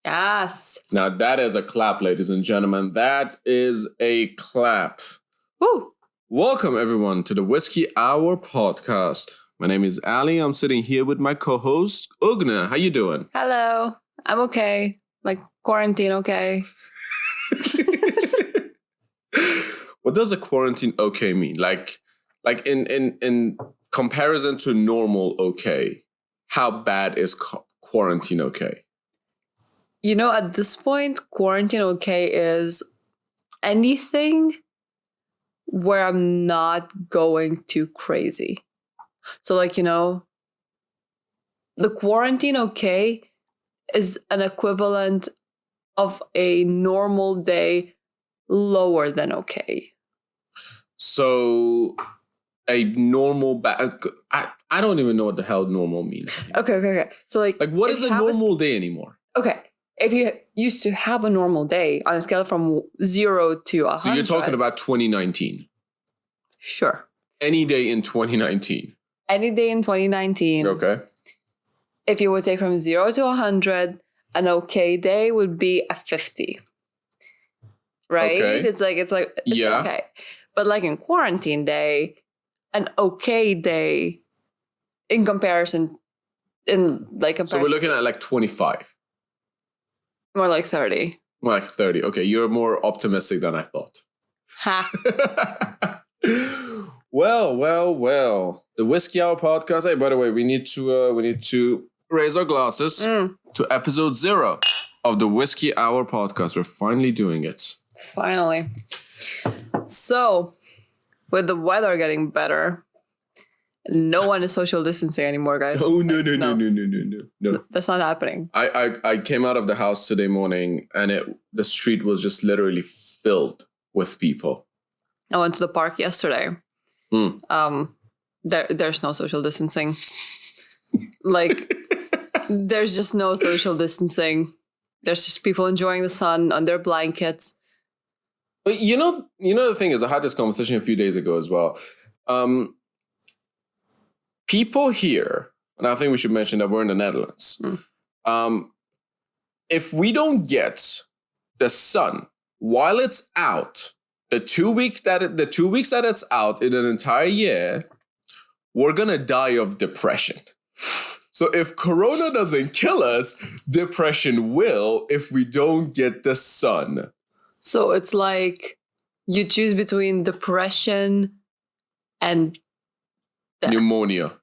Yes. Now that is a clap, ladies and gentlemen. That is a clap. Woo! Welcome, everyone, to the Whiskey Hour podcast. My name is Ali. I'm sitting here with my co-host, Ugne. How you doing? Hello. I'm okay. Like, quarantine okay. What does a quarantine okay mean? Like in comparison to normal okay, how bad is quarantine okay? You know, at this point, quarantine okay is anything where I'm not going too crazy. So, like, the quarantine okay is an equivalent of a normal day lower than okay. So a normal I don't even know what the hell normal means. Okay. So, like what is a normal day anymore? Okay. If you used to have a normal day on a scale from 0 to 100. So you're talking about 2019? Sure. Any day in 2019? Any day in 2019. Okay. If you would take from 0 to 100, an okay day would be a 50. Right? Okay. It's yeah. Okay. But like in quarantine day, an okay day in comparison. So we're looking at like 25. More like 30. More like 30. Okay, you're more optimistic than I thought. Ha. Well. The Whiskey Hour podcast. Hey, by the way, we need to raise our glasses to episode 0 of the Whiskey Hour podcast. We're finally doing it. Finally. So, with the weather getting better, no one is social distancing anymore, guys. Oh, no. That's not happening. I came out of the house today morning and the street was just literally filled with people. I went to the park yesterday. There's no social distancing. Like, there's just no social distancing. There's just people enjoying the sun on their blankets. But you know the thing is, I had this conversation a few days ago as well. People here, and I think we should mention that we're in the Netherlands. If we don't get the sun while it's out, the 2 weeks that it's out in an entire year, we're gonna die of depression. So if Corona doesn't kill us, depression will if we don't get the sun. So it's like you choose between depression and pneumonia.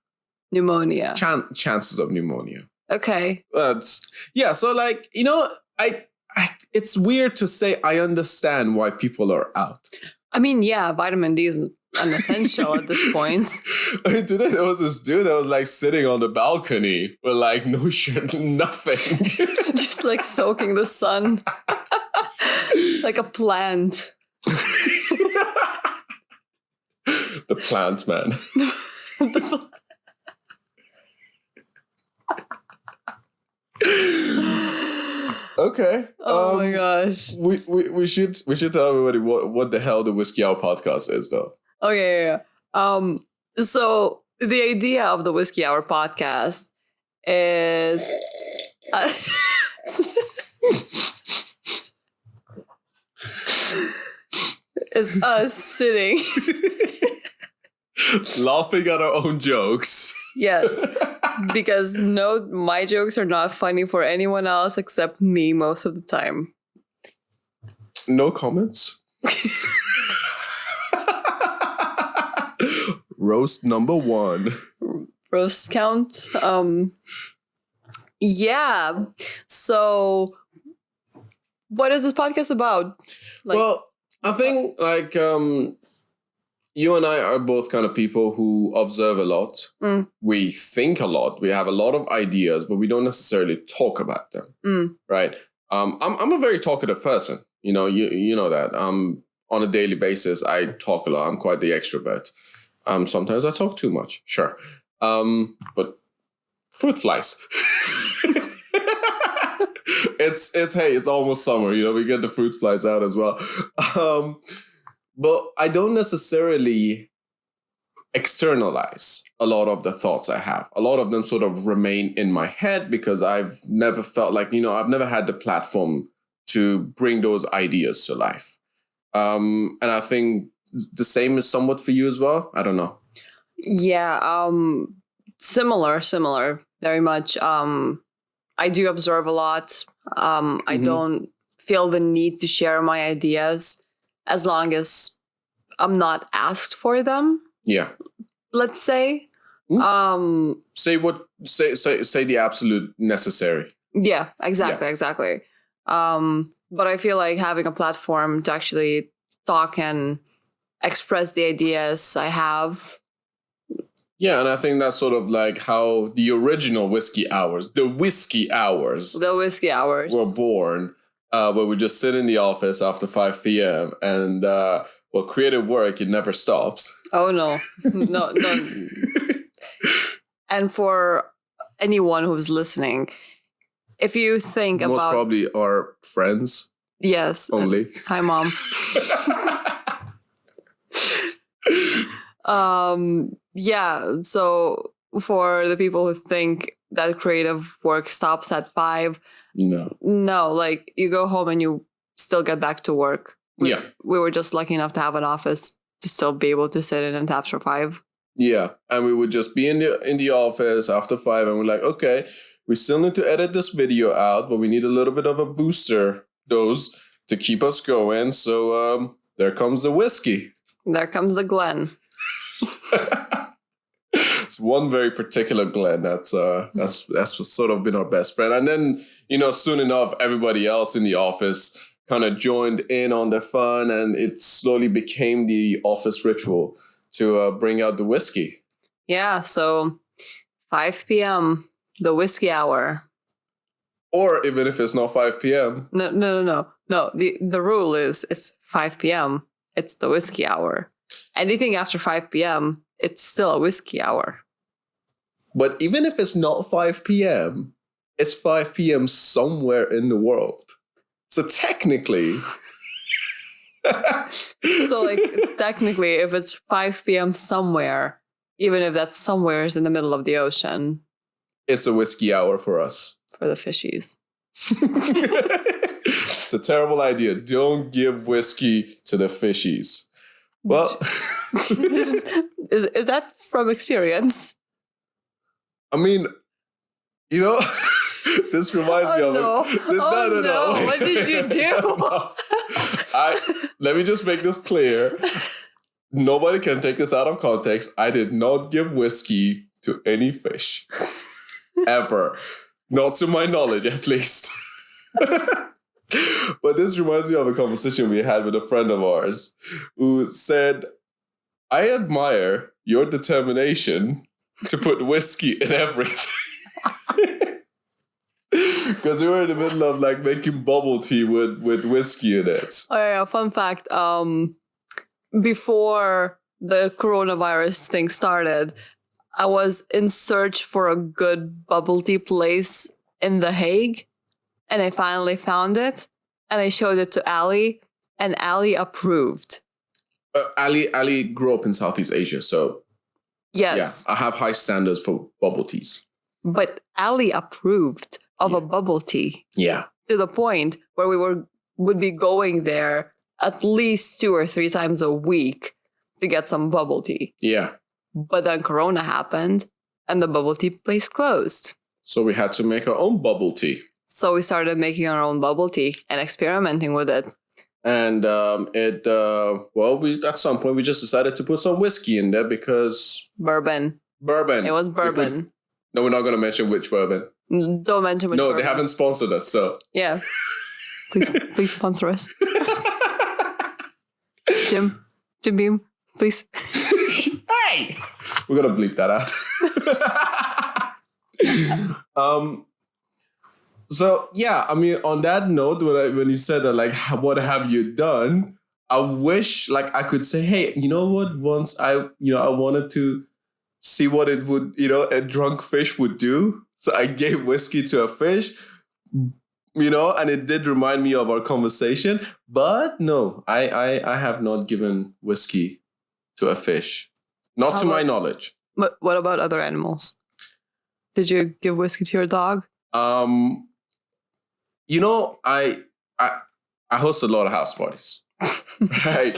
Chances of pneumonia. Okay. So like, I it's weird to say I understand why people are out. I mean, yeah, vitamin D is an essential at this point. I mean, today there was this dude that was like sitting on the balcony with like no shirt, nothing. Just like soaking the sun. Like a plant. The plant man. Okay. Oh my gosh. We should tell everybody what the hell the Whiskey Hour podcast is, though. Okay, yeah. So the idea of the Whiskey Hour podcast is is us sitting laughing at our own jokes. Yes, because my jokes are not funny for anyone else except me most of the time. No comments. Roast number 1. Roast count. Yeah. So, what is this podcast about? Well, I think like you and I are both kind of people who observe a lot. We think a lot. We have a lot of ideas, but we don't necessarily talk about them. Right? I'm a very talkative person. You know that. On a daily basis, I talk a lot. I'm quite the extrovert. Sometimes I talk too much. Sure. But fruit flies. It's almost summer. We get the fruit flies out as well. But I don't necessarily externalize a lot of the thoughts I have. A lot of them sort of remain in my head because I've never felt like, I've never had the platform to bring those ideas to life. And I think the same is somewhat for you as well. I don't know. Yeah, similar, very much. I do observe a lot. I don't feel the need to share my ideas as long as I'm not asked for them. Yeah. Let's say. Say the absolute necessary. Yeah, exactly. But I feel like having a platform to actually talk and express the ideas I have. Yeah, and I think that's sort of like how the original whiskey hours were born, where we just sit in the office after 5 p.m. and creative work, it never stops. Oh, no. No. And for anyone who's listening, if you think most about... probably our friends. Yes. Only. Hi, Mom. Yeah, so for the people who think that creative work stops at 5, no, like you go home and you still get back to work. We were just lucky enough to have an office to still be able to sit in and after 5. Yeah, and we would just be in the office after 5, and we're like, okay, we still need to edit this video out, but we need a little bit of a booster dose to keep us going. So there comes the whiskey. There comes the Glen. It's one very particular Glen that's sort of been our best friend, and then soon enough everybody else in the office kind of joined in on the fun, and it slowly became the office ritual to bring out the whiskey. Yeah, so 5 p.m. the whiskey hour, or even if it's not 5 p.m. No. The rule is it's 5 p.m. It's the whiskey hour. Anything after 5 p.m., it's still a whiskey hour. But even if it's not 5 p.m., it's 5 p.m. somewhere in the world. So technically... technically, if it's 5 p.m. somewhere, even if that somewhere is in the middle of the ocean... It's a whiskey hour for us. For the fishies. It's a terrible idea. Don't give whiskey to the fishies. Well, is that from experience? I mean, this reminds me of no. What did you do? Let me just make this clear. Nobody can take this out of context. I did not give whiskey to any fish. Ever. Not to my knowledge, at least. But this reminds me of a conversation we had with a friend of ours who said, I admire your determination to put whiskey in everything. Because we were in the middle of making bubble tea with whiskey in it. Oh yeah, fun fact. Before the coronavirus thing started, I was in search for a good bubble tea place in The Hague. And I finally found it, and I showed it to Ali, and Ali approved. Ali grew up in Southeast Asia, so yes, yeah, I have high standards for bubble teas. But Ali approved of a bubble tea. Yeah, to the point where we would be going there at least 2 or 3 times a week to get some bubble tea. Yeah, but then Corona happened, and the bubble tea place closed. So we had to make our own bubble tea. So we started making our own bubble tea and experimenting with it. And at some point we just decided to put some whiskey in there because... Bourbon. It was bourbon. No, we're not going to mention which bourbon. Don't mention which bourbon. No, they haven't sponsored us, so... Yeah. Please sponsor us. Jim Beam, please. Hey! We're going to bleep that out. So, yeah, I mean, on that note, when you said that, what have you done? I wish, I could say, hey, you know what? Once I wanted to see what it would, a drunk fish would do. So I gave whiskey to a fish, and it did remind me of our conversation. But no, I have not given whiskey to a fish. Not to my knowledge. But what about other animals? Did you give whiskey to your dog? You know, I host a lot of house parties, right?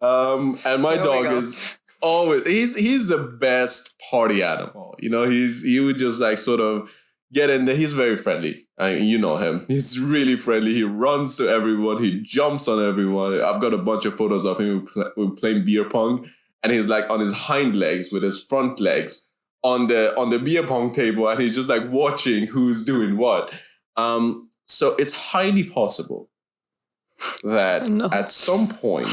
And my dog is always he's the best party animal. You know, he would just like sort of get in there. He's very friendly. You know him. He's really friendly. He runs to everyone. He jumps on everyone. I've got a bunch of photos of him. We're playing beer pong, and he's like on his hind legs with his front legs on the beer pong table, and he's just like watching who's doing what. So it's highly possible that at some point,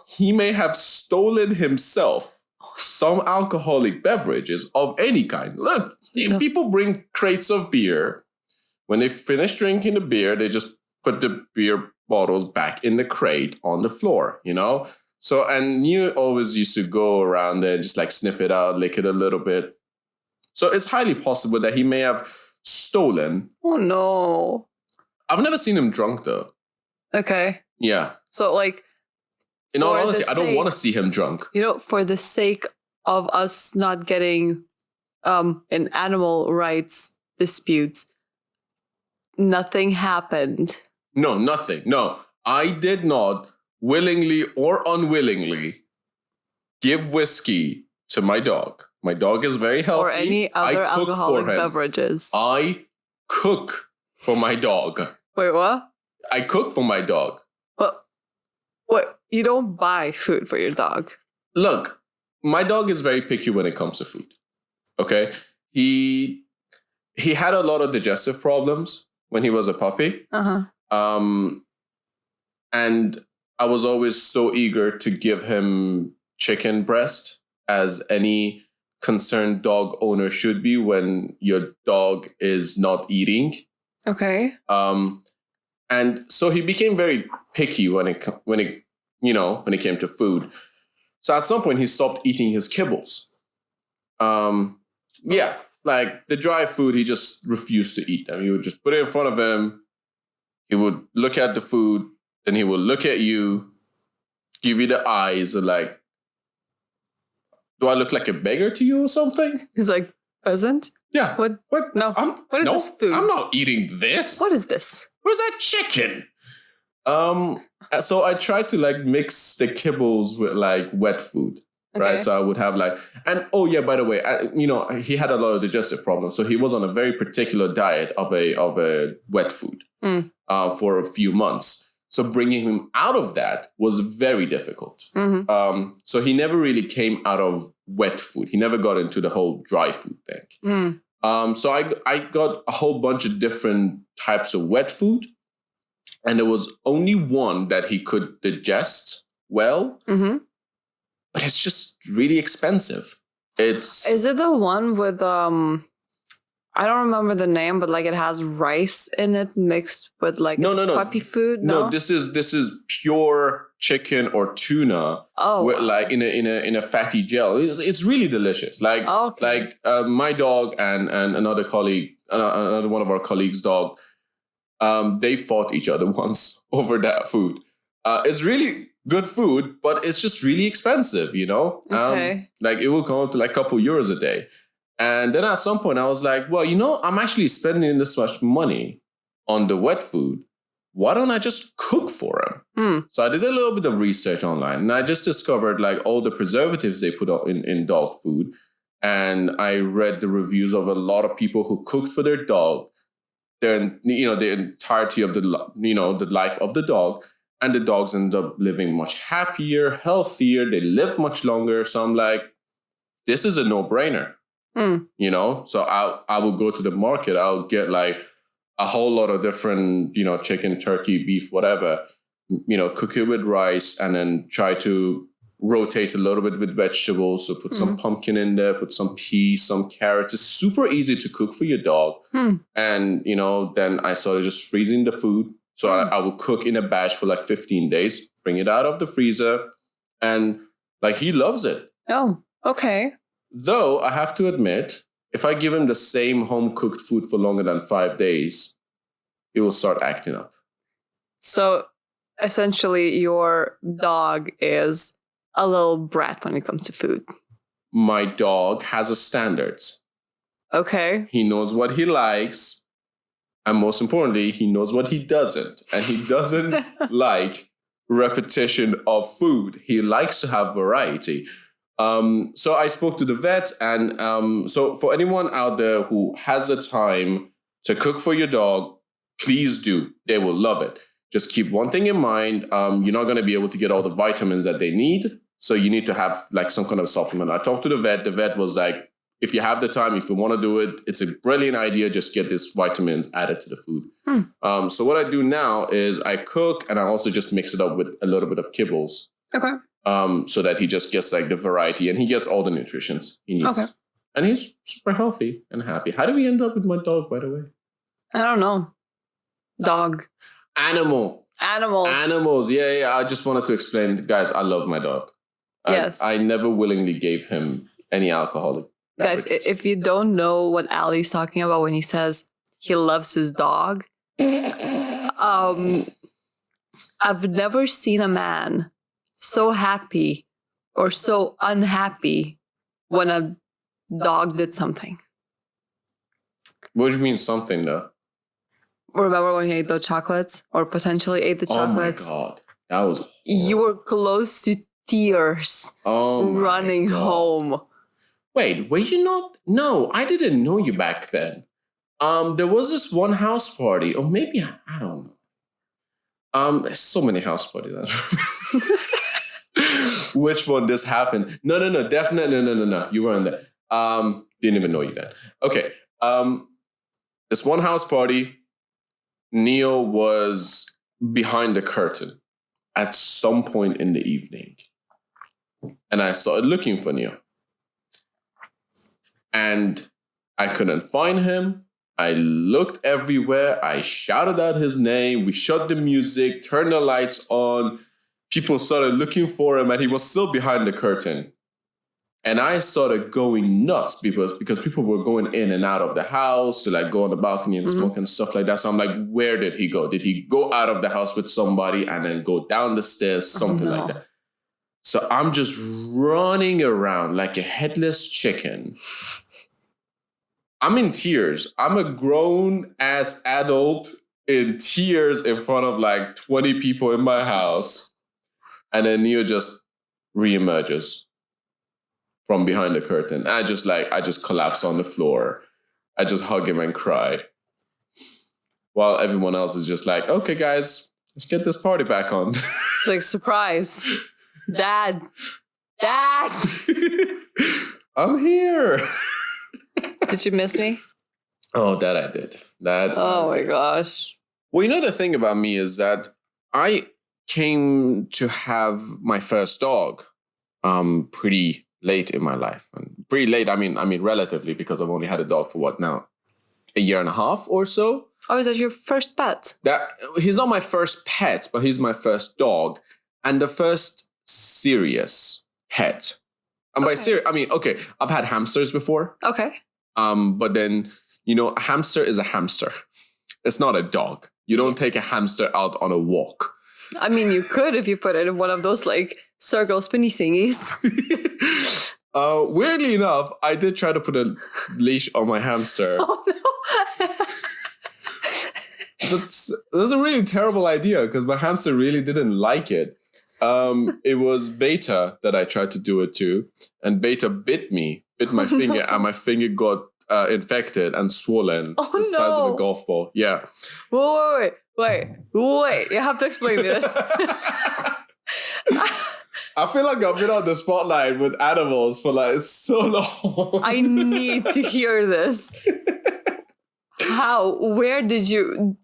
he may have stolen himself some alcoholic beverages of any kind. Look, people bring crates of beer. When they finish drinking the beer, they just put the beer bottles back in the crate on the floor, you know? So, and you always used to go around there and just like sniff it out, lick it a little bit. So it's highly possible that he may have stolen. Oh, no. I've never seen him drunk, though. Okay. Yeah. So, like, in all honesty, I don't want to see him drunk. You know, for the sake of us not getting in animal rights disputes, nothing happened. No, nothing. No, I did not willingly or unwillingly give whiskey to my dog. My dog is very healthy. Or any other alcoholic beverages. I cook for my dog. Wait, what? I cook for my dog. What? You don't buy food for your dog? Look, my dog is very picky when it comes to food. Okay? He had a lot of digestive problems when he was a puppy. And I was always so eager to give him chicken breast, as any concerned dog owner should be when your dog is not eating. Okay. And so he became very picky when it came to food. So at some point he stopped eating his kibbles. Yeah, like the dry food, he just refused to eat them. You would just put it in front of him. He would look at the food, then he would look at you, give you the eyes, and like, do I look like a beggar to you or something? He's like, peasant? Yeah. What? No. What is this food? I'm not eating this. What is this? Where's that chicken? So I tried to like mix the kibbles with like wet food, right? So I would have like, and oh yeah, by the way, he had a lot of digestive problems, so he was on a very particular diet of a wet food for a few months. So bringing him out of that was very difficult. So he never really came out of wet food. He never got into the whole dry food thing. So I got a whole bunch of different types of wet food. And there was only one that he could digest well. But it's just really expensive. Is it the one with I don't remember the name, but like it has rice in it mixed with like puppy food? No, this is pure chicken or tuna. With like in a fatty gel. It's really delicious. Like my dog and another colleague, another one of our colleagues' dog, they fought each other once over that food. It's really good food, but it's just really expensive, you know? Okay. Like it will come up to like a couple euros a day. And then at some point I was like, well, I'm actually spending this much money on the wet food. Why don't I just cook for him? So I did a little bit of research online, and I just discovered like all the preservatives they put in dog food. And I read the reviews of a lot of people who cooked for their dog, the entirety of the life of the dog. And the dogs end up living much happier, healthier. They live much longer. So I'm like, this is a no-brainer. So I will go to the market. I'll get like a whole lot of different, chicken, turkey, beef, whatever, cook it with rice, and then try to rotate a little bit with vegetables. So put some pumpkin in there, put some peas, some carrots. It's super easy to cook for your dog. And, then I started just freezing the food. So I will cook in a batch for like 15 days, bring it out of the freezer, and like he loves it. Oh, okay. Though I have to admit, if I give him the same home-cooked food for longer than 5 days, he will start acting up. So essentially your dog is a little brat when it comes to food. My dog has a standards. Okay. He knows what he likes. And most importantly, he knows what he doesn't. And he doesn't like repetition of food. He likes to have variety. So I spoke to the vet. And so for anyone out there who has the time to cook for your dog, please do. They will love it. Just keep one thing in mind. You're not going to be able to get all the vitamins that they need. So you need to have like some kind of supplement. I talked to the vet. The vet was like, if you have the time, if you want to do it, it's a brilliant idea. Just get these vitamins added to the food. So what I do now is I cook and I also just mix it up with a little bit of kibbles. Okay. So that he just gets like the variety and he gets all the nutritions he needs. Okay. And he's super healthy and happy. How did we end up with my dog, by the way? I don't know. Dog. Animals. Yeah. I just wanted to explain, guys, I love my dog. Yes. I never willingly gave him any alcoholic beverages. Guys, if you don't know what Ali's talking about when he says he loves his dog, I've never seen a man so happy or so unhappy when a dog did something. What do you mean something, though? Remember when he ate the chocolates or potentially ate the chocolates? Oh my God. That was horrible. You were close to tears running home. Wait, were you not? No, I didn't know you back then. There was this one house party, or maybe I don't know. There's so many house parties. Which one this happened? No, definitely no. You weren't there. Didn't even know you then. Okay. This one house party, Neil was behind the curtain at some point in the evening. And I started looking for Neil. And I couldn't find him. I looked everywhere. I shouted out his name. We shut the music, turned the lights on. People started looking for him, and he was still behind the curtain. And I started going nuts because people were going in and out of the house to like go on the balcony and smoke and stuff like that. So I'm like, where did he go? Did he go out of the house with somebody and then go down the stairs, something like that? So I'm just running around like a headless chicken. I'm in tears. I'm a grown-ass adult in tears in front of like 20 people in my house. And then Neo just reemerges from behind the curtain. I just collapse on the floor. I just hug him and cry. While everyone else is just like, okay, guys, let's get this party back on. It's like, surprise. Dad. I'm here. Did you miss me? Oh, that I did. Oh my gosh. Well, you know, the thing about me is that I came to have my first dog pretty late in my life. And pretty late, I mean relatively, because I've only had a dog for what now? A year and a half or so. Oh, is that your first pet? He's not my first pet, but he's my first dog. And the first serious pet. And by serious, I mean, okay, I've had hamsters before. Okay. But then, you know, a hamster is a hamster. It's not a dog. You don't take a hamster out on a walk. I mean, you could if you put it in one of those like circle spinny thingies. Weirdly enough, I did try to put a leash on my hamster. Oh no. It was a really terrible idea because my hamster really didn't like it. It was Beta that I tried to do it to, and Beta bit my finger, and my finger got infected and swollen the size of a golf ball. Yeah. Wait. You have to explain me this. I feel like I've been on the spotlight with animals for like so long. I need to hear this. How? Where did you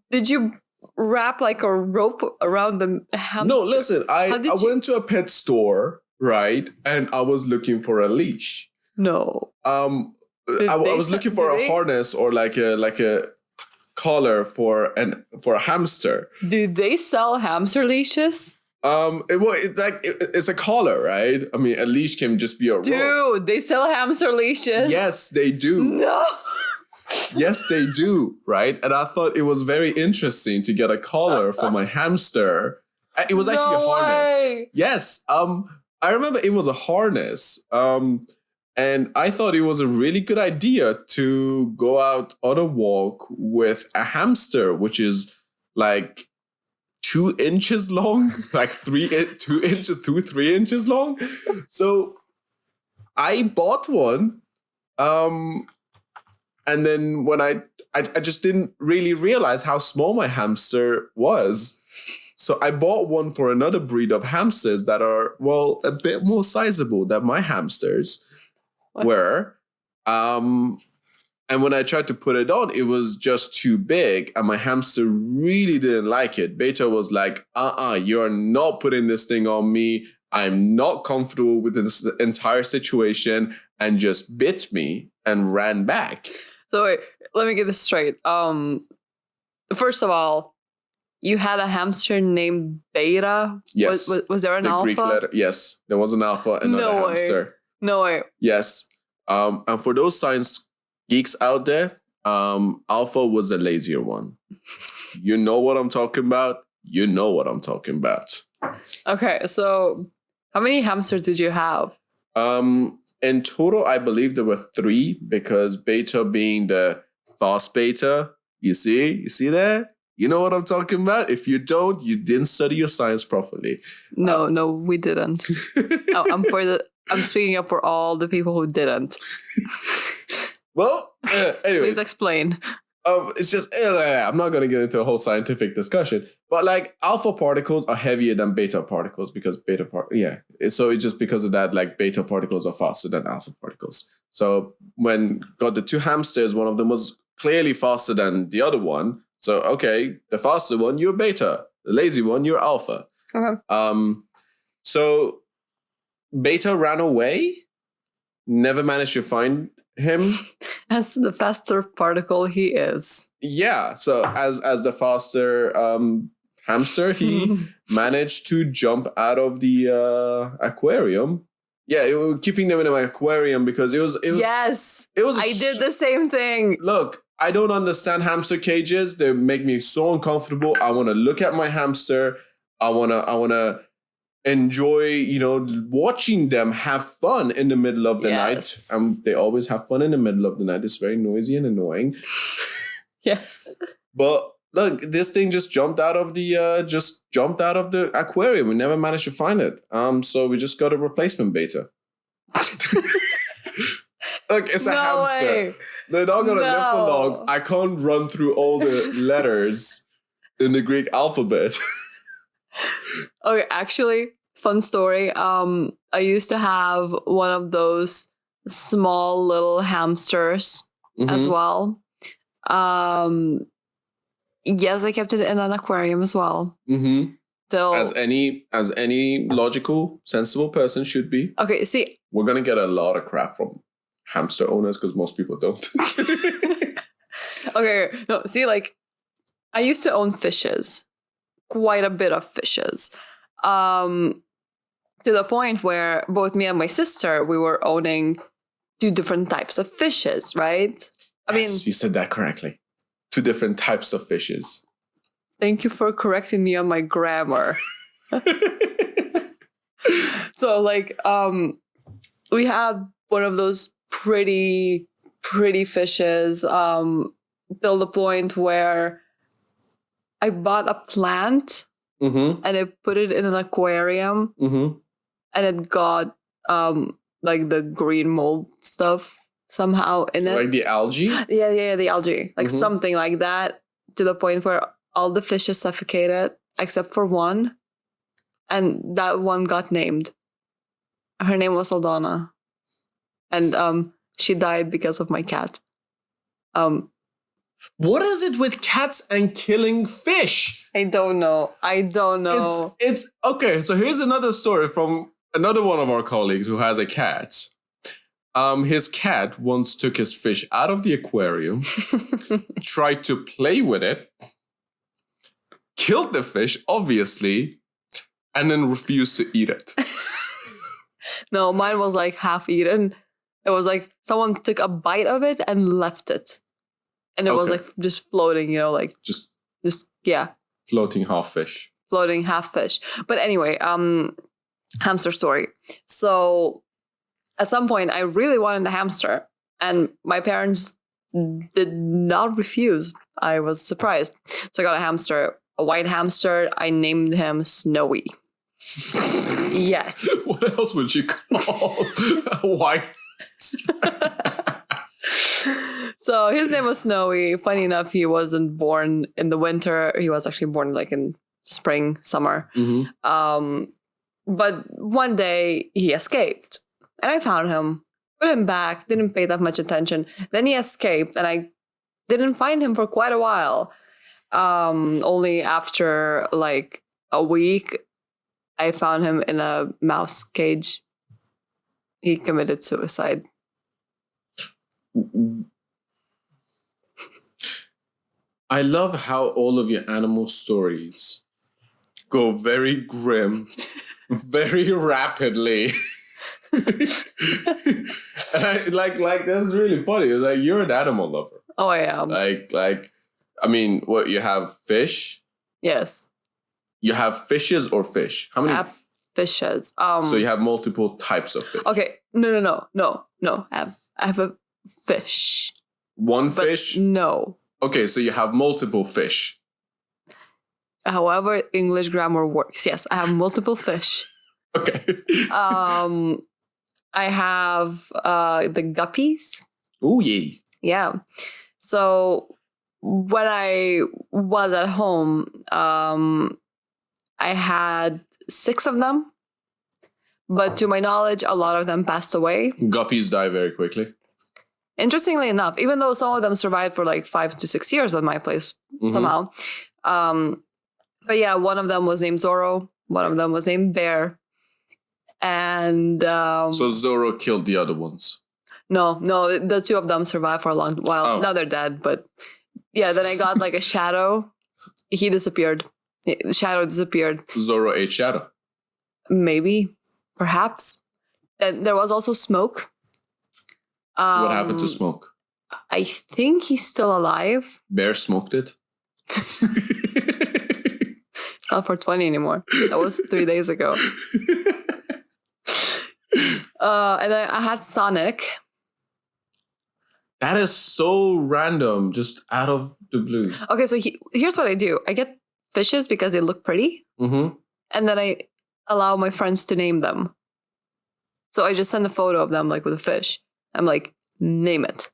wrap like a rope around the hamster? No, listen, I went to a pet store, right? And I was looking for a leash. No. I was looking for a harness or like a collar for a hamster. Do they sell hamster leashes? It's a collar, right? I mean, a leash can just be a rope. Dude, they sell hamster leashes. Yes, they do. No. Yes, they do, right? And I thought it was very interesting to get a collar for my hamster. It was actually a harness. Way. Yes. I remember it was a harness. And I thought it was a really good idea to go out on a walk with a hamster, which is like 2 inches long, like 3 inches long. So I bought one. And then when I just didn't really realize how small my hamster was. So I bought one for another breed of hamsters that are, well, a bit more sizable than my hamsters were. And when I tried to put it on, it was just too big. And my hamster really didn't like it. Beta was like, you're not putting this thing on me. I'm not comfortable with this entire situation, and just bit me and ran back. So wait, let me get this straight. First of all, you had a hamster named Beta? Yes. Was there an alpha? Greek letter. Yes, there was an alpha and another hamster. No way. Yes. And for those science geeks out there, alpha was a lazier one. You know what I'm talking about? You know what I'm talking about. Okay, so how many hamsters did you have? In total, I believe there were 3, because Beta being the fast beta. You see there? You know what I'm talking about? If you don't, you didn't study your science properly. No, we didn't. I'm speaking up for all the people who didn't. Well, anyway. Please explain. It's just, I'm not going to get into a whole scientific discussion, but like alpha particles are heavier than beta particles because so it's just because of that, like beta particles are faster than alpha particles. So when got the 2 hamsters, one of them was clearly faster than the other one. So, okay, the faster one, you're beta. The lazy one, you're alpha. Okay. So beta ran away, never managed to find him. As the faster particle he is. Yeah, so as the faster hamster, he managed to jump out of the aquarium. Yeah, keeping them in an aquarium because it was. Yes, I did the same thing. Look, I don't understand hamster cages. They make me so uncomfortable. I want to look at my hamster. I wanna enjoy, watching them have fun in the middle of the night. They always have fun in the middle of the night. It's very noisy and annoying. Yes. But look, this thing just jumped out of the aquarium. We never managed to find it. So we just got a replacement beta. Look, it's a hamster. Way. They're not gonna live for long. I can't run through all the letters in the Greek alphabet. Okay, actually, fun story. I used to have one of those small little hamsters as well. Yes, I kept it in an aquarium as well. So, as any logical, sensible person should be. Okay, see, we're gonna get a lot of crap from hamster owners because most people don't. Okay, no, see, like, I used to own fishes. Quite a bit of fishes. To the point where both me and my sister, we were owning 2 different types of fishes, right? I mean, you said that correctly. 2 different types of fishes. Thank you for correcting me on my grammar. So, like, we had one of those pretty fishes till the point where I bought a plant and I put it in an aquarium and it got like the green mold stuff somehow in it. Like the algae? Yeah, the algae. Like something like that, to the point where all the fishes suffocated except for one. And that one got named. Her name was Aldana. And she died because of my cat. What is it with cats and killing fish? I don't know. It's okay. So here's another story from another one of our colleagues who has a cat. His cat once took his fish out of the aquarium, tried to play with it, killed the fish, obviously, and then refused to eat it. No, mine was like half eaten. It was like someone took a bite of it and left it. And it was like just floating, like just floating half fish. But anyway, hamster story. So at some point, I really wanted a hamster, and my parents did not refuse. I was surprised. So I got a hamster, a white hamster. I named him Snowy. Yes. What else would you call a white? So his name was Snowy. Funny enough, he wasn't born in the winter. He was actually born like in spring, summer. But one day he escaped, and I found him, put him back, didn't pay that much attention. Then he escaped, and I didn't find him for quite a while. Only after like a week, I found him in a mouse cage. He committed suicide. I love how all of your animal stories go very grim, very rapidly. And like that's really funny. It's like you're an animal lover. Oh, I am. Like I mean, what, you have fish? Yes. You have fishes or fish? How many? I have fishes. So you have multiple types of fish. Okay. No. I have a fish. One But fish? no. Okay, so you have multiple fish. However English grammar works. Yes, I have multiple fish. Okay. I have the guppies. Oh, yeah. Yeah. So when I was at home, I had 6 of them. But to my knowledge, a lot of them passed away. Guppies die very quickly. Interestingly enough, even though some of them survived for like 5 to 6 years at my place somehow. But yeah, one of them was named Zorro. One of them was named Bear. And so Zorro killed the other ones. No, the 2 of them survived for a long while. Oh. Now they're dead. But yeah, then I got like a Shadow. He disappeared. Shadow disappeared. Zorro ate Shadow. Maybe, perhaps. And there was also Smoke. What happened to Smoke? I think he's still alive. Bear smoked it. It's not 420 anymore. That was 3 days ago. And then I had Sonic. That is so random, just out of the blue. Okay, so here's what I do. I get fishes because they look pretty. And then I allow my friends to name them. So I just send a photo of them like with a fish. I'm like, name it.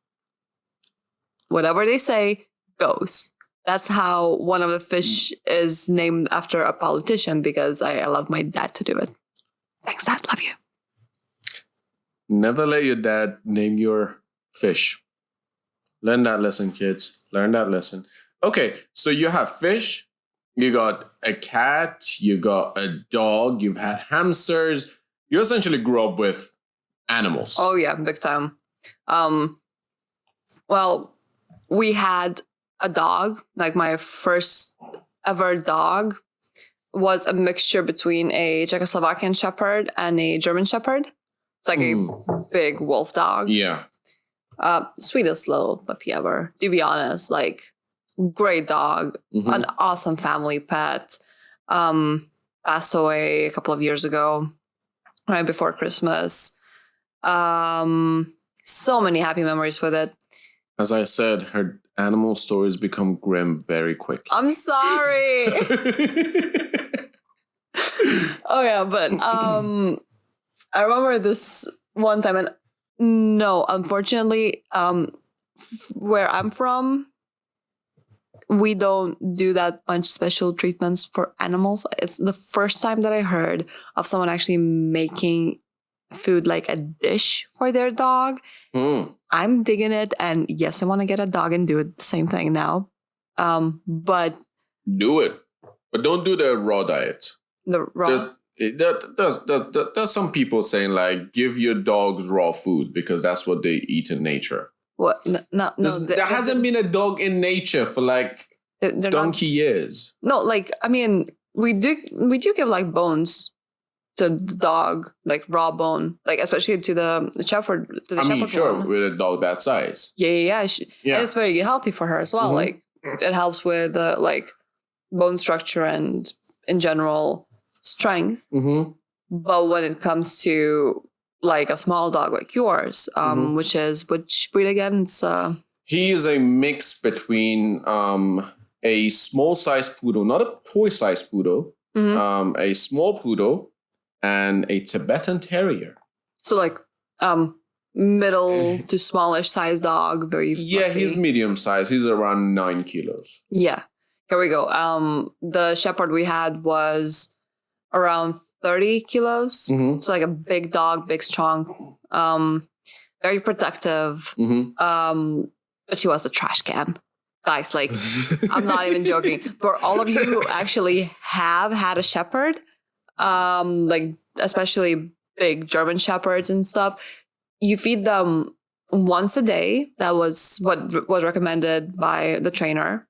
Whatever they say goes. That's how one of the fish is named after a politician, because I allowed my dad to do it. Thanks, Dad. Love you. Never let your dad name your fish. Learn that lesson, kids. Learn that lesson. Okay, so you have fish, you got a cat, you got a dog, you've had hamsters. You essentially grew up with animals. Oh, yeah, big time. Well, we had a dog. Like, my first ever dog was a mixture between a Czechoslovakian Shepherd and a German Shepherd. It's like a big wolf dog. Yeah. Sweetest little puppy ever, to be honest. Like, great dog, an awesome family pet. Passed away a couple of years ago, right before Christmas. So many happy memories with it. As I said, her animal stories become grim very quickly. I'm sorry. Oh yeah, but I remember this one time, and no, unfortunately, where I'm from, we don't do that much special treatments for animals. It's the first time that I heard of someone actually making food like a dish for their dog. I'm digging it, and yes, I want to get a dog and do it the same thing now. But do it, but don't do the raw diet. The raw. There's some people saying like give your dogs raw food because that's what they eat in nature. What? No. There hasn't been a dog in nature for like donkey years. No, like, I mean, we do give like bones to the dog, like raw bone, like especially to the shepherd. To the shepherd sure, one. with a dog that size. Yeah. And it's very healthy for her as well. Like, it helps with like bone structure and in general strength. But when it comes to like a small dog like yours, which breed again? It's he is a mix between a small sized poodle, not a toy sized poodle, a small poodle, and a Tibetan terrier. So like middle to smallish size dog, very fluffy. Yeah, he's medium size. He's around 9 kilos. Yeah. Here we go. The shepherd we had was around 30 kilos. So like a big dog, big, strong, very protective. But she was a trash can. Guys, like, I'm not even joking. For all of you who actually have had a shepherd, like especially big German shepherds and stuff, you feed them once a day. That was what was recommended by the trainer.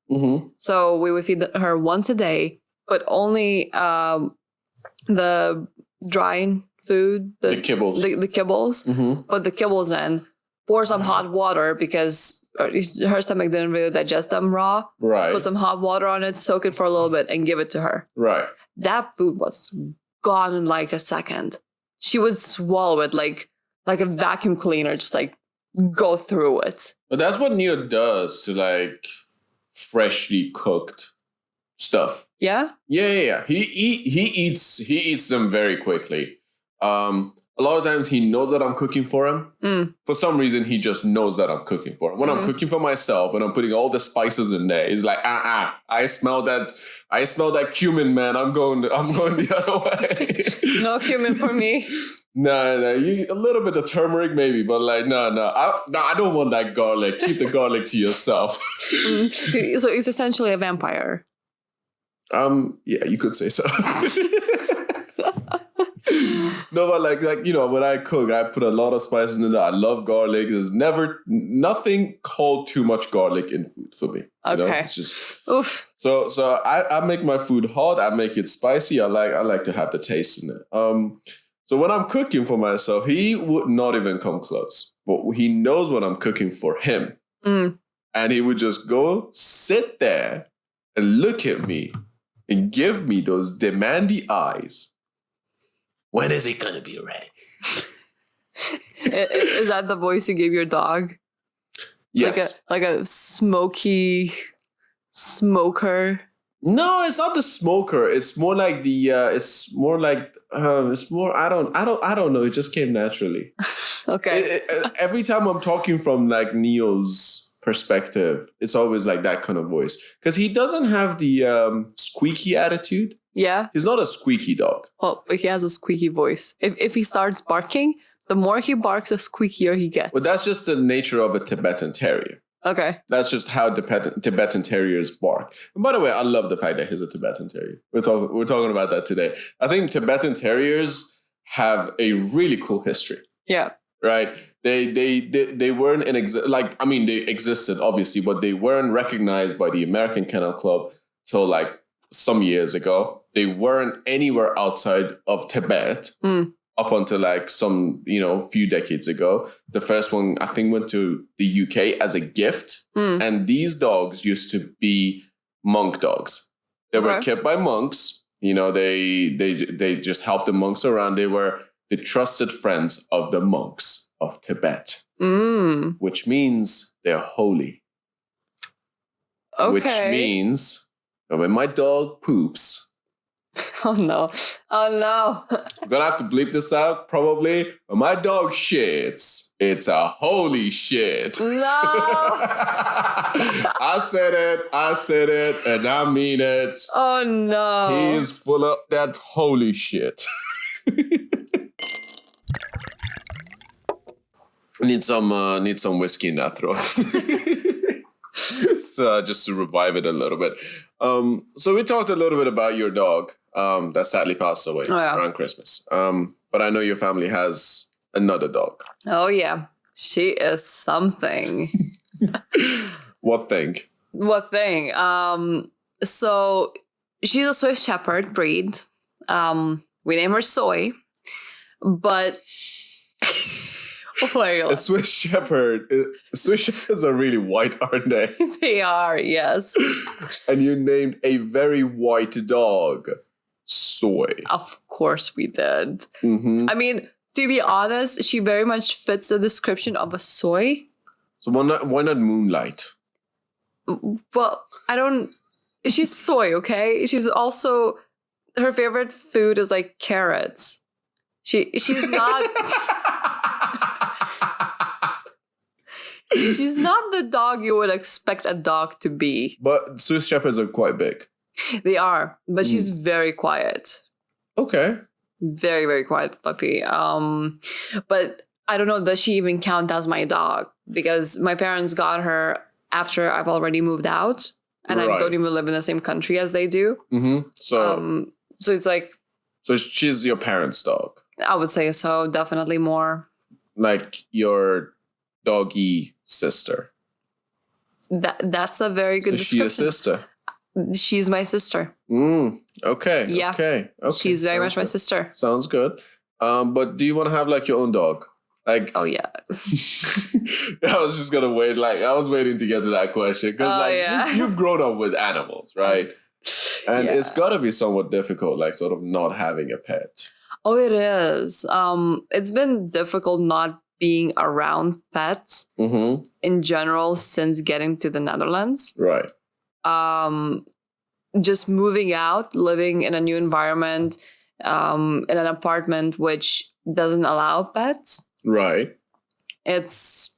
So we would feed her once a day, but only the dry food, the kibbles, the kibbles. But the kibbles in, pour some hot water because her stomach didn't really digest them raw. Right. Put some hot water on it, soak it for a little bit, and give it to her. Right. That food was gone in like a second. She would swallow it like a vacuum cleaner, just like go through it. But that's what Neo does to like freshly cooked stuff. Yeah? Yeah. He eats them very quickly. A lot of times he knows that I'm cooking for him. For some reason, he just knows that I'm cooking for him. When I'm cooking for myself and I'm putting all the spices in there, he's like, I smell that cumin, man. I'm going the other way. No cumin for me. No, a little bit of turmeric maybe, but like, no, I don't want that garlic. Keep the garlic to yourself. So he's essentially a vampire. Yeah, you could say so. No, but like when I cook, I put a lot of spices in there. I love garlic. There's nothing called too much garlic in food for me. Okay. It's just oof. So I make my food hot. I make it spicy. I like to have the taste in it. So when I'm cooking for myself, he would not even come close. But he knows when I'm cooking for him, and he would just go sit there and look at me and give me those demandy eyes. When is it gonna be ready? Is that the voice you gave your dog? Yes. Like a smoky smoker? No, it's not the smoker. It's more like it's more. I don't know. It just came naturally. Okay. Every time I'm talking from like Neo's perspective, it's always like that kind of voice because he doesn't have the squeaky attitude. Yeah. He's not a squeaky dog. Well, but he has a squeaky voice. If he starts barking, the more he barks, the squeakier he gets. But that's just the nature of a Tibetan terrier. Okay. That's just how Tibetan terriers bark. And by the way, I love the fact that he's a Tibetan terrier. We're talking about that today. I think Tibetan terriers have a really cool history. Yeah. Right? They weren't they existed obviously, but they weren't recognized by the American Kennel Club till like some years ago. They weren't anywhere outside of Tibet up until like some, few decades ago. The first one, I think, went to the UK as a gift. And these dogs used to be monk dogs. They were kept by monks. They just helped the monks around. They were the trusted friends of the monks of Tibet, which means they're holy. Okay. Which means when my dog poops, Oh no. I'm gonna have to bleep this out probably. When my dog shits, it's a holy shit. No. I said it, and I mean it. Oh no. He is full of that holy shit. Need some whiskey in that throat. So just to revive it a little bit. So we talked a little bit about your dog that sadly passed away around Christmas. But I know your family has another dog. Oh yeah. She is something. What thing? So she's a Swiss Shepherd breed. We name her Soy. But a Swiss Shepherd. Swiss Shepherds are really white, aren't they? They are, yes. And you named a very white dog soy? Of course we did. Mm-hmm. I mean, to be honest, she very much fits the description of a soy. So why not Moonlight? Well, I don't... She's soy, okay? She's also... Her favorite food is like carrots. She's not... She's not the dog you would expect a dog to be. But Swiss Shepherds are quite big. They are, but she's very quiet. Okay. Very, very quiet puppy. But I don't know, does she even count as my dog? Because my parents got her after I've already moved out. And I don't even live in the same country as they do. Mm-hmm. So it's like... So she's your parents' dog? I would say so, definitely more. Like your doggy sister? That's a very good description. She's a sister? She's my sister. Okay. Yeah. Okay. She's very much my sister. Sounds good. But do you want to have like your own dog? Like, oh yeah. I was just gonna wait. Like, I was waiting to get to that question because you've grown up with animals, right? And it's got to be somewhat difficult, like sort of not having a pet. Oh, it is. It's been difficult not being around pets in general since getting to the Netherlands. Right. Just moving out, living in a new environment, in an apartment which doesn't allow pets. Right. It's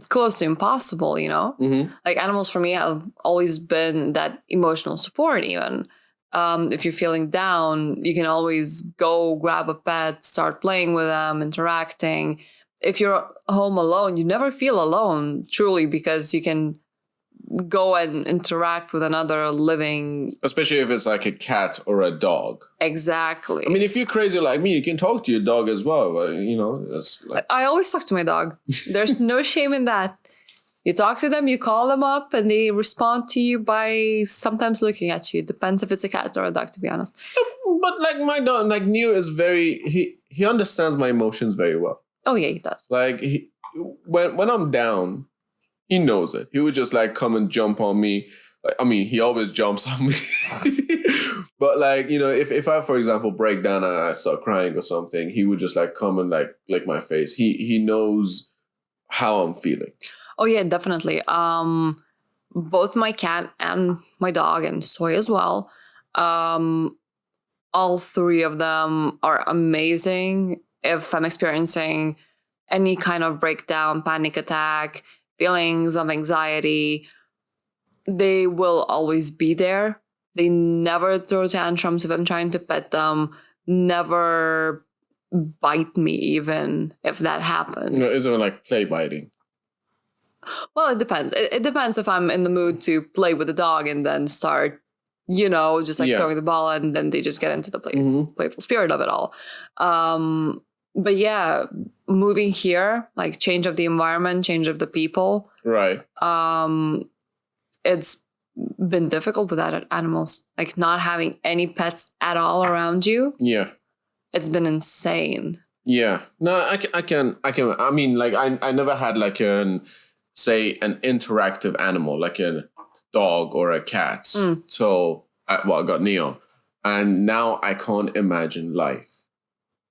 close to impossible, you know? Like animals for me have always been that emotional support even. If you're feeling down, you can always go grab a pet, start playing with them, interacting. If you're home alone, you never feel alone, truly, because you can go and interact with another living... Especially if it's like a cat or a dog. Exactly. I mean, if you're crazy like me, you can talk to your dog as well. But, you know, it's like... I always talk to my dog. There's no shame in that. You talk to them, you call them up, and they respond to you by sometimes looking at you. It depends if it's a cat or a dog, to be honest. But like my dog, like Neo is very... He understands my emotions very well. Oh, yeah, he does. Like, when I'm down... He knows it. He would just like come and jump on me. I mean, he always jumps on me. But like, you know, if I, for example, break down and I start crying or something, he would just like come and like lick my face. He knows how I'm feeling. Oh, yeah, definitely. Both my cat and my dog and Soy as well. All three of them are amazing. If I'm experiencing any kind of breakdown, panic attack, feelings of anxiety, they will always be there. They never throw tantrums if I'm trying to pet them, never bite me even if that happens. No, isn't it like play biting? Well, it depends. It depends if I'm in the mood to play with the dog and then start, you know, just like throwing the ball and then they just get into the playful spirit of it all. But yeah, moving here, like change of the environment, change of the people. Right. It's been difficult with animals, like not having any pets at all around you. Yeah. It's been insane. Yeah. No, I can. I mean, like I never had like an interactive animal, like a dog or a cat. So, I got Neo. And now I can't imagine life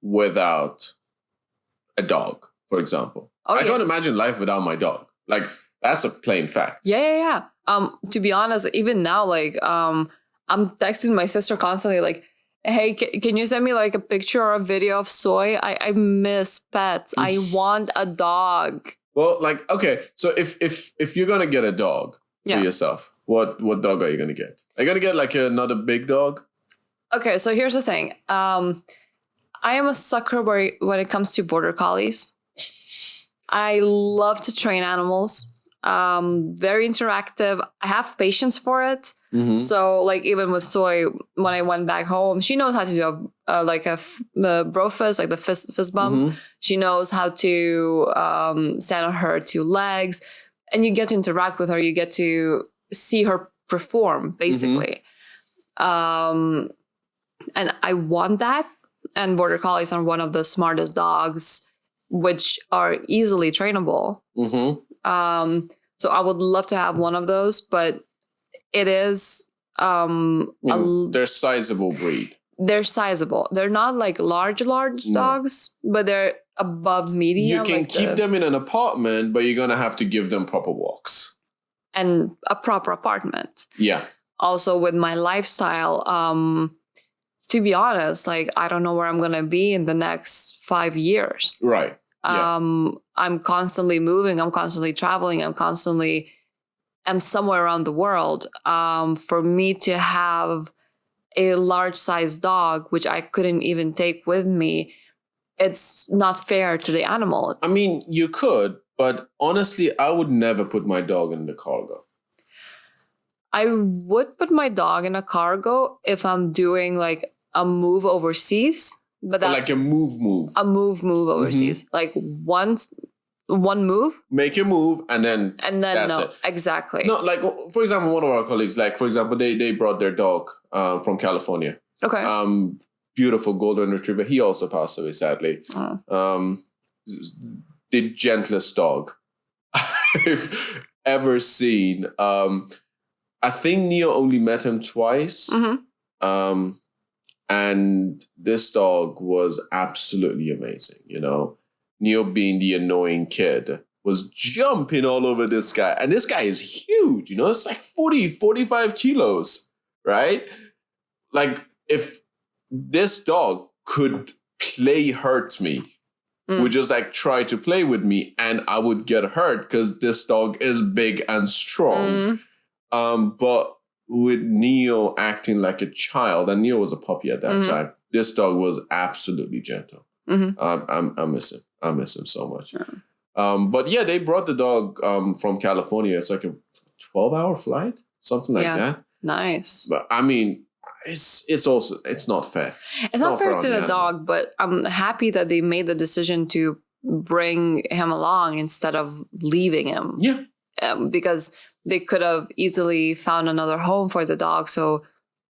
without a dog, for example. I can't imagine life without my dog. Like, that's a plain fact. Yeah. To be honest, even now, like, I'm texting my sister constantly, like, hey, can you send me like a picture or a video of Soy? I miss pets. I want a dog. Well, like, okay, so if you're gonna get a dog for yourself, what dog are you gonna get? Are you gonna get like another big dog? Okay, so here's the thing. I am a sucker when it comes to border collies. I love to train animals. Very interactive. I have patience for it. So like even with Soy, when I went back home, she knows how to do a bro fist, like the fist bump. She knows how to stand on her two legs, and you get to interact with her. You get to see her perform, basically. And I want that. And border collies are one of the smartest dogs, which are easily trainable. So I would love to have one of those, but it is... they're sizable breed. they're sizable. They're not like large dogs, but they're above medium. You can like keep them in an apartment, but you're going to have to give them proper walks. And a proper apartment. Yeah. Also with my lifestyle, to be honest, like I don't know where I'm going to be in the next 5 years. Right. Yeah. I'm constantly moving. I'm constantly traveling. I'm somewhere around the world. For me to have a large sized dog, which I couldn't even take with me, it's not fair to the animal. I mean, you could, but honestly, I would never put my dog in the cargo. I would put my dog in a cargo if I'm doing like a move overseas, but that's like a move. A move overseas. Mm-hmm. Like one move. Make your move and then that's no, it. Exactly. No, like for example, one of our colleagues, like for example, they brought their dog from California. Okay. Beautiful golden retriever. He also passed away, sadly. Oh. The gentlest dog I've ever seen. I think Neo only met him twice. Mm-hmm. And this dog was absolutely amazing, you know. Neo, being the annoying kid, was jumping all over this guy. And this guy is huge, you know. It's like 45 kilos, right? Like, if this dog could hurt me, would just like try to play with me, and I would get hurt because this dog is big and strong. But with Neo acting like a child, and Neo was a puppy at that time, this dog was absolutely gentle. I miss him. I miss him so much. But yeah, they brought the dog from California. It's like a 12-hour flight, something like that. Nice. But I mean, it's also not fair. It's not fair to the dog, but I'm happy that they made the decision to bring him along instead of leaving him. Yeah. Because they could have easily found another home for the dog, so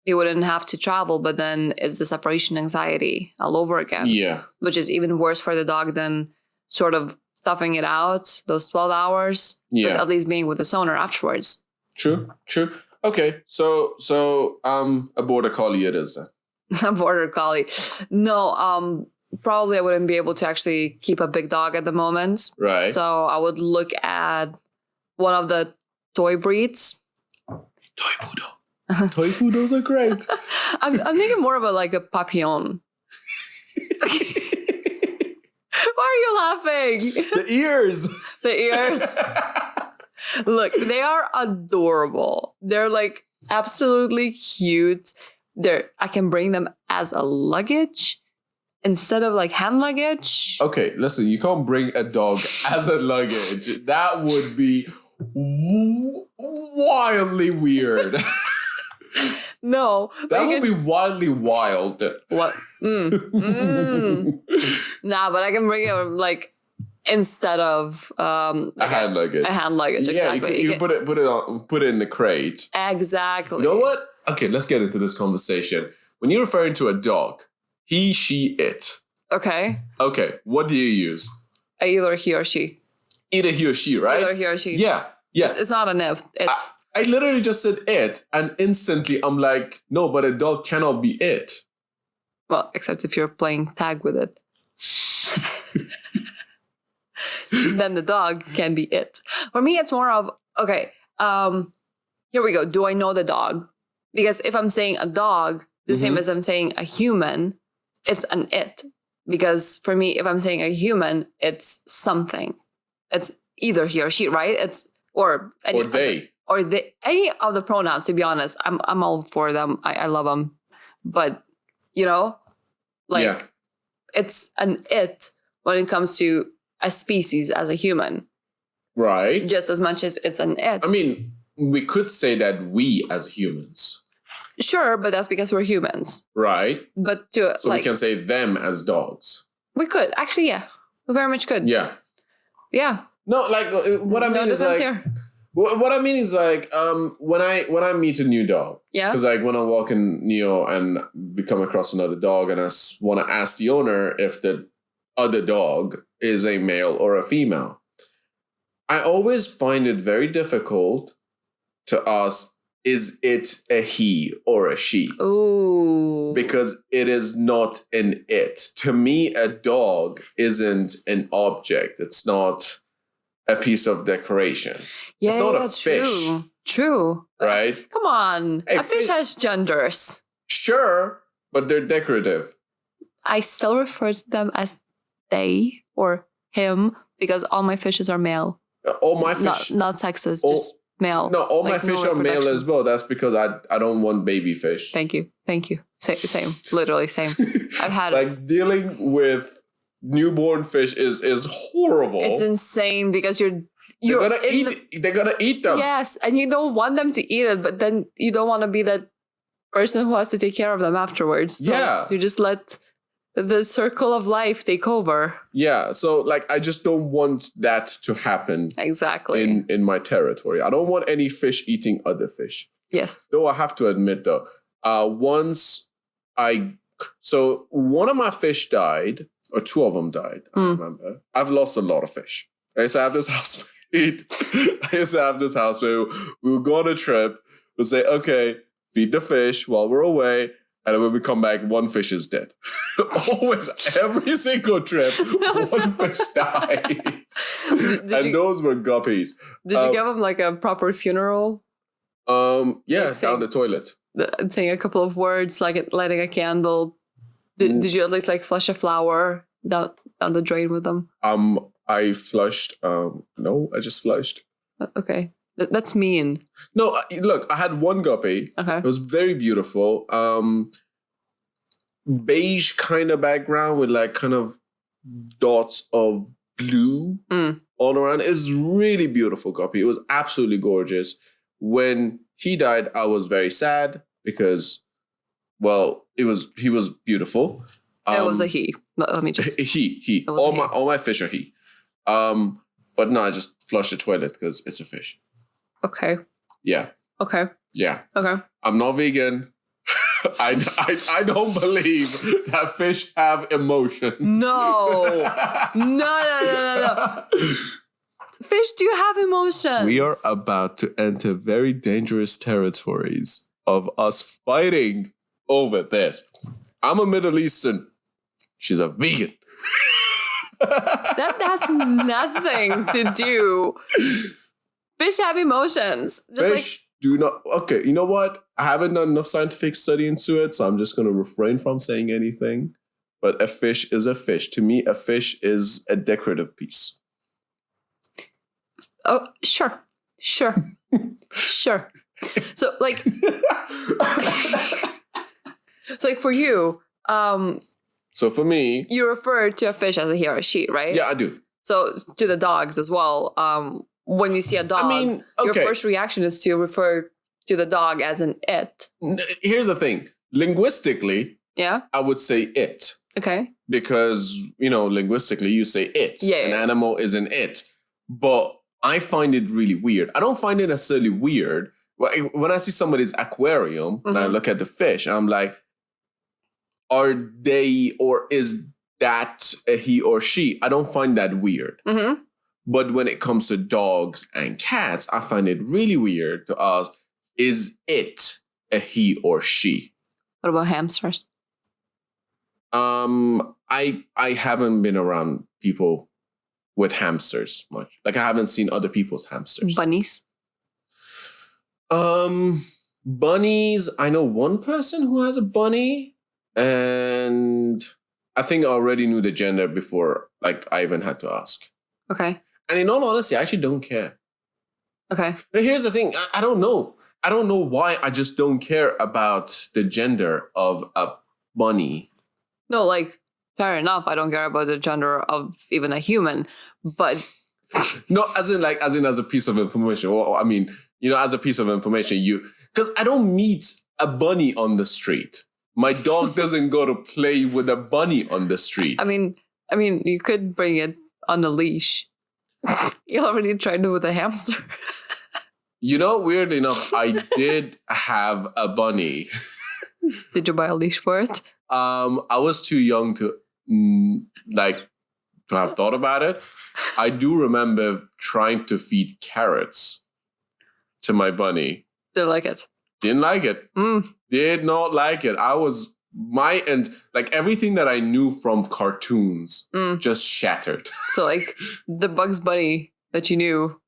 they wouldn't have to travel. But then it's the separation anxiety all over again. Yeah. Which is even worse for the dog than sort of toughing it out, those 12 hours. Yeah. But at least being with the owner afterwards. True. Okay, so a border collie it is then. A border collie. No, probably I wouldn't be able to actually keep a big dog at the moment. Right. So I would look at one of the toy breeds. Toy poodle. Toy poodles are great. I'm thinking more of a papillon. Why are you laughing? The ears. The ears. Look, they are adorable. They're like absolutely cute. I can bring them as a luggage instead of like hand luggage. Okay, listen, you can't bring a dog as a luggage. That would be wildly weird. No. That would be wildly wild. What? Nah, but I can bring it like instead of a hand luggage. A hand luggage, yeah, exactly. You put it in the crate. Exactly. You know what? Okay, let's get into this conversation. When you're referring to a dog, he, she, it. Okay. Okay, what do you use? Either he or she. Either he or she, right? Either he or she. Yeah. It's not an if. It's. I literally just said it, and instantly I'm like, no, but a dog cannot be it. Well, except if you're playing tag with it. Then the dog can be it. For me, it's more of, okay, here we go. Do I know the dog? Because if I'm saying a dog, the same as I'm saying a human, it's an it. Because for me, if I'm saying a human, it's something. It's either he or she, right? Or they. Or any of the pronouns, to be honest. I'm all for them. I love them. But, it's an it when it comes to a species as a human. Right. Just as much as it's an it. I mean, we could say that we as humans. Sure, but that's because we're humans. Right. But so we can say them as dogs. We could. Actually, yeah. We very much could. Yeah. Yeah. No, like what I mean is like here. What I mean is like when I meet a new dog. Yeah. Because like when I'm walking Neo and we come across another dog and I want to ask the owner if the other dog is a male or a female. I always find it very difficult to ask, is it a he or a she? Ooh. because it is not an it. To me, a dog isn't an object. It's not a piece of decoration. Yeah, it's not a fish. True. Right? Come on. Hey, a fish has genders. Sure, but they're decorative. I still refer to them as they or him because all my fishes are male. All my fish... Not sexist, just male. No, all my fish are male as well. That's because I don't want baby fish. Thank you. Same. Literally same. I've had like dealing with newborn fish is horrible. It's insane because they're gonna eat them. Yes, and you don't want them to eat it, but then you don't want to be that person who has to take care of them afterwards. So you just let the circle of life take over. Yeah, so like I just don't want that to happen. Exactly. In my territory. I don't want any fish eating other fish. Yes. Though I have to admit though, so one of my fish died, or two of them died, I remember. I've lost a lot of fish. I used to have this housemate. We would go on a trip, we'd say, okay, feed the fish while we're away. And then when we come back, one fish is dead. Always, every single trip, one fish died. Those were guppies. Did you give them like a proper funeral? Yeah, down the toilet. Saying a couple of words, like lighting a candle. Did you at least like flush a flower down the drain with them? I flushed. No, I just flushed. Okay. That's mean. No, look, I had one guppy. Okay. It was very beautiful. Beige kind of background with like kind of dots of blue all around. It's really beautiful guppy. It was absolutely gorgeous. When he died, I was very sad because, well, he was beautiful. It was a he. Let me just... He. All my fish are he. But no, I just flushed the toilet because it's a fish. Okay. Yeah. Okay. Yeah. Okay. I'm not vegan. I don't believe that fish have emotions. No. No. Fish do have emotions. We are about to enter very dangerous territories of us fighting over this. I'm a Middle Eastern. She's a vegan. That has nothing to do. Fish have emotions. Fish do not. Okay, you know what? I haven't done enough scientific study into it, so I'm just going to refrain from saying anything. But a fish is a fish. To me, a fish is a decorative piece. Oh, sure. So, like... so, like, for you... So, for me... You refer to a fish as a he or a she, right? Yeah, I do. So, to the dogs as well. When you see a dog, your first reaction is to refer to the dog as an it. Here's the thing. Linguistically, I would say it. Okay. Because, linguistically, you say it. Yeah. An animal is an it. But I find it really weird. I don't find it necessarily weird. When I see somebody's aquarium and I look at the fish, I'm like, are they or is that a he or she? I don't find that weird. Mm-hmm. But when it comes to dogs and cats, I find it really weird to ask, is it a he or she? What about hamsters? I haven't been around people with hamsters much. Like I haven't seen other people's hamsters. Bunnies? Bunnies, I know one person who has a bunny, and I think I already knew the gender before like I even had to ask. Okay. And in all honesty, I actually don't care. Okay. But here's the thing. I don't know. I don't know why I just don't care about the gender of a bunny. No, like, fair enough. I don't care about the gender of even a human. But... No, as a piece of information. Well, I mean, as a piece of information, because I don't meet a bunny on the street. My dog doesn't go to play with a bunny on the street. I mean, you could bring it on a leash. You already tried it with a hamster. Weirdly enough, I did have a bunny. Did you buy a leash for it? I was too young to have thought about it. I do remember trying to feed carrots to my bunny. Didn't like it. Didn't like it. Did not like it. I was like everything that I knew from cartoons just shattered. So like the Bugs Bunny that you knew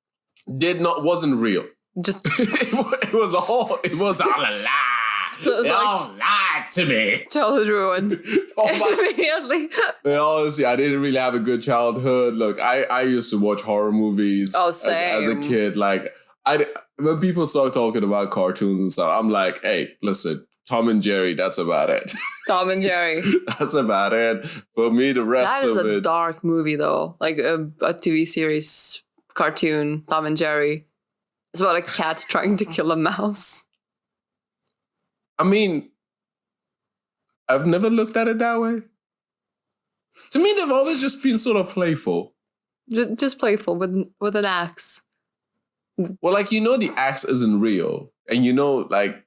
wasn't real. Just it was all a lie. So they all lied to me. Childhood ruined. Immediately. Honestly, I didn't really have a good childhood. Look, I used to watch horror movies as a kid. Like when people start talking about cartoons and stuff, I'm like, hey, listen, Tom and Jerry, that's about it. Tom and Jerry. That's about it. For me, the rest of it. That is a dark movie, though. Like a TV series, cartoon, Tom and Jerry. It's about a cat trying to kill a mouse. I mean, I've never looked at it that way. To me, they've always just been sort of playful. Just playful with an axe. Well, like, the axe isn't real. And like,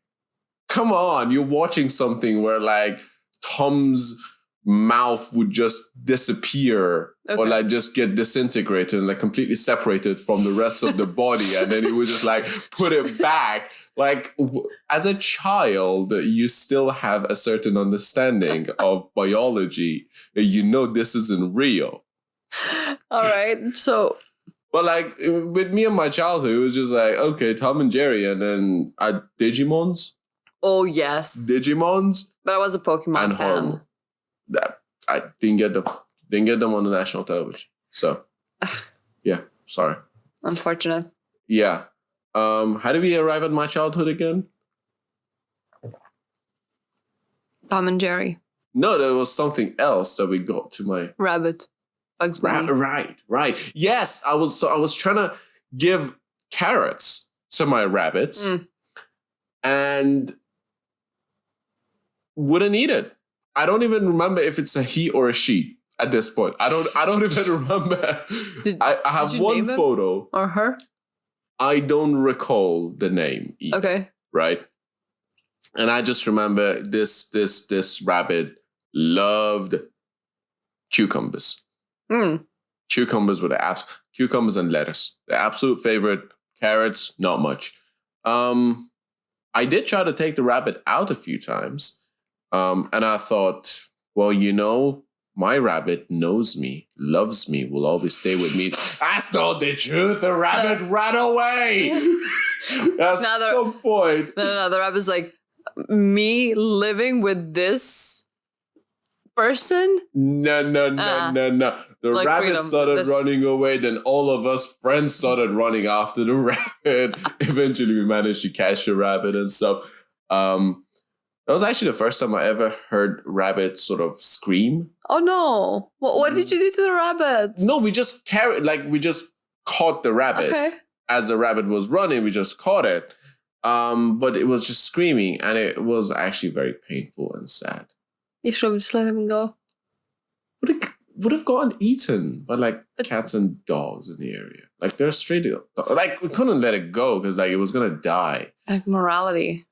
come on, you're watching something where like Tom's mouth would just disappear or like just get disintegrated and like completely separated from the rest of the body, and then he would just like put it back. Like as a child, you still have a certain understanding of biology. This isn't real. All right, so. But like with me and my childhood, it was just like, okay, Tom and Jerry, and then Digimons. Oh yes, Digimons. But I was a Pokemon fan. I didn't get them on the national television. So, yeah, sorry. Unfortunate. Yeah. How did we arrive at my childhood again? Tom and Jerry. No, there was something else that we got to my rabbit. Bugs Bunny. Right. Yes, I was trying to give carrots to my rabbits, and wouldn't eat it. I don't even remember if it's a he or a she at this point. I don't even remember. I have one photo. Or her? I don't recall the name either, okay. Right? And I just remember this rabbit loved cucumbers. Cucumbers were cucumbers and lettuce. The absolute favorite. Carrots, not much. I did try to take the rabbit out a few times. And I thought, well, my rabbit knows me, loves me, will always stay with me. That's not the truth. The rabbit ran away. At some point. No. The rabbit's like, me living with this person? No. The like rabbit started running away. Then all of us friends started running after the rabbit. Eventually, we managed to catch the rabbit and stuff. That was actually the first time I ever heard rabbit sort of scream. Oh no! What did you do to the rabbit? No, we just caught the rabbit. Okay. As the rabbit was running, we just caught it. But it was just screaming, and it was actually very painful and sad. You should have just let him go. Would have gotten eaten by like cats and dogs in the area. Like they're straight up. Like we couldn't let it go because like it was gonna die. Like morality.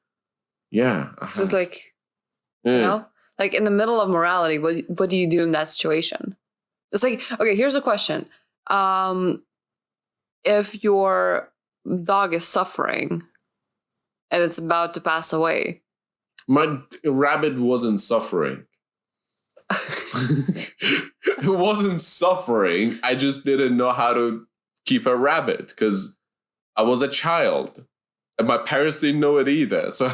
Yeah. This is like, like in the middle of morality, what do you do in that situation? It's like, okay, here's a question. If your dog is suffering and it's about to pass away. My rabbit wasn't suffering. It wasn't suffering. I just didn't know how to keep a rabbit because I was a child. And my parents didn't know it either. So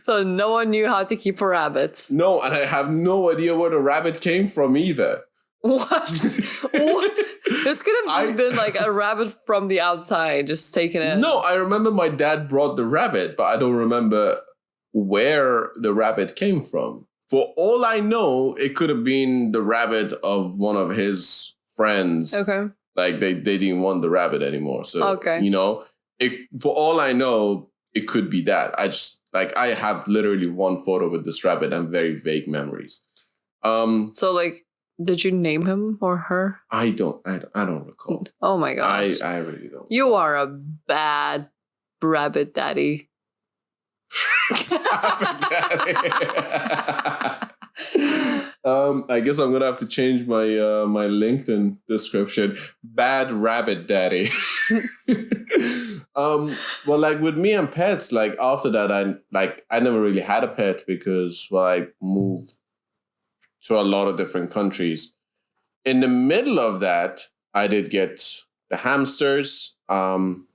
no one knew how to keep a rabbit. No, and I have no idea where the rabbit came from either. What? This could have just been like a rabbit from the outside, just taken it. No, I remember my dad brought the rabbit, but I don't remember where the rabbit came from. For all I know, it could have been the rabbit of one of his friends. Okay. Like they didn't want the rabbit anymore. So, okay. For all I know, it could be that. I have literally one photo with this rabbit and very vague memories. So like, did you name him or her? I don't recall. Oh my gosh. I really don't. You are a bad rabbit daddy. I guess I'm gonna have to change my my LinkedIn description. Bad rabbit daddy. Well, like with me and pets, like after that, I never really had a pet because I moved to a lot of different countries. In the middle of that, I did get the hamsters, and